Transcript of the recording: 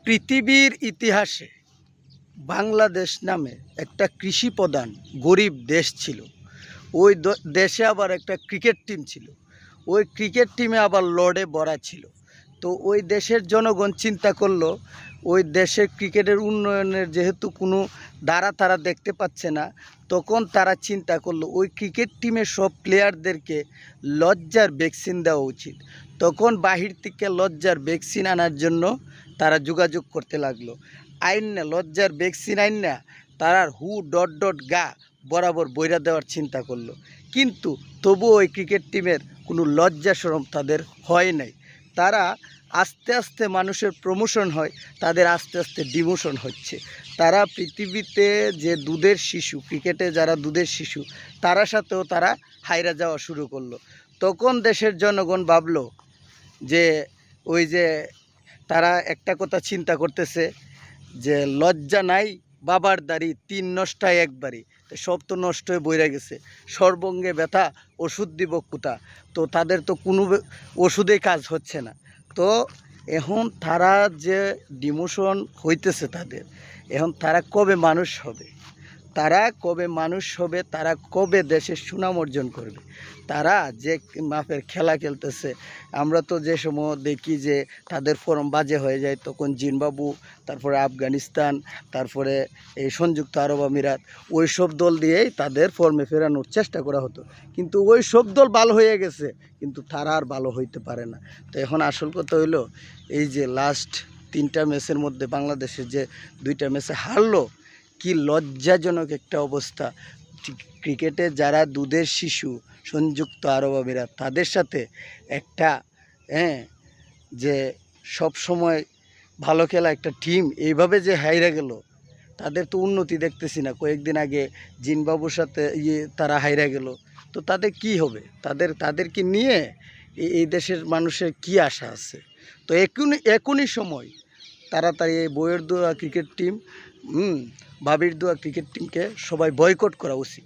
পৃথিবীর ইতিহাসে বাংলাদেশ নামে একটা কৃষি প্রধান গরিব দেশ ছিল। ওই দেশে আবার একটা ক্রিকেট টিম ছিল। ওই ক্রিকেট টিমে আবার লর্ডে ভরা ছিল। তো ওই দেশের জনগণ চিন্তা করলো, ওই দেশের ক্রিকেটের উন্নয়নের যেহেতু কোনো ধারা তারা দেখতে পাচ্ছে না, তখন তারা চিন্তা করলো ওই ক্রিকেট টিমের সব প্লেয়ারদেরকে লজ্জার ভ্যাকসিন দেওয়া উচিত। তখন বাহির থেকে লজ্জার ভ্যাকসিন আনার জন্য তারা যোগাযোগ করতে লাগলো। আইন না লজ্জার ভ্যাকসিন আইন না তারা হু ডট ডট গা বরাবর বইরা দেওয়ার চিন্তা করলো। কিন্তু তবুও ওই ক্রিকেট টিমের কোনো লজ্জা শরম তাদের হয় নাই। তারা আস্তে আস্তে মানুষের প্রমোশন হয়, তাদের আস্তে আস্তে ডিমোশন হচ্ছে। তারা পৃথিবীতে যে দুধের শিশু, ক্রিকেটে যারা দুধের শিশু, তারা সাথেও তারা হাইরা যাওয়া শুরু করলো। তখন দেশের জনগণ ভাবলো যে ওই যে তারা একটা কথা চিন্তা করতেছে যে লজ্জা নাই বাবার দাড়ি, তিন নষ্টায় একবারই, সব তো নষ্ট হয়ে বইরা গেছে, সর্বঙ্গে ব্যথা ওষুধ দিব কোথা। তো তাদের তো কোনো ওষুধেই কাজ হচ্ছে না। তো এখন তারা যে ডিমোশন হইতেছে তাদের, এখন তারা কবে মানুষ হবে, তারা কবে মানুষ হবে, তারা কবে দেশের সুনাম অর্জন করবে। তারা যে মাপের খেলা খেলতেছে, আমরা তো যে সময় দেখি যে তাদের ফর্ম বাজে হয়ে যায়, তখন জিম্বাবু, তারপরে আফগানিস্তান, তারপরে এই সংযুক্ত আরব আমিরাত, ওই সব দল দিয়েই তাদের ফর্মে ফেরানোর চেষ্টা করা হতো। কিন্তু ওই সব দল ভালো হয়ে গেছে, কিন্তু তারা আর ভালো হইতে পারে না। তো এখন আসল কথা হইলো, এই যে লাস্ট 3টা ম্যাচের মধ্যে বাংলাদেশের যে 2টা ম্যাচে হারলো, কি লজ্জাজনক একটা অবস্থা। ক্রিকেটে যারা দুধের শিশু, সংযুক্ত আরব আমিরাত, তাদের সাথে একটা যে সব সময় ভালো খেলা একটা টিম এইভাবে যে হাইরা গেল, তাদের তো উন্নতি দেখতেছি না। কয়েকদিন আগে জিম্বাবুর সাথে তারা হাইরা গেল। তো তাদের কি হবে, তাদেরকে নিয়ে এই দেশের মানুষের কি আশা আছে? তো এখনই সময় তাড়াতাড়ি এই বইয়ের দোয়া ক্রিকেট টিম, ভাবির দোয়া ক্রিকেট টিমকে সবাই বয়কট করা উচিত।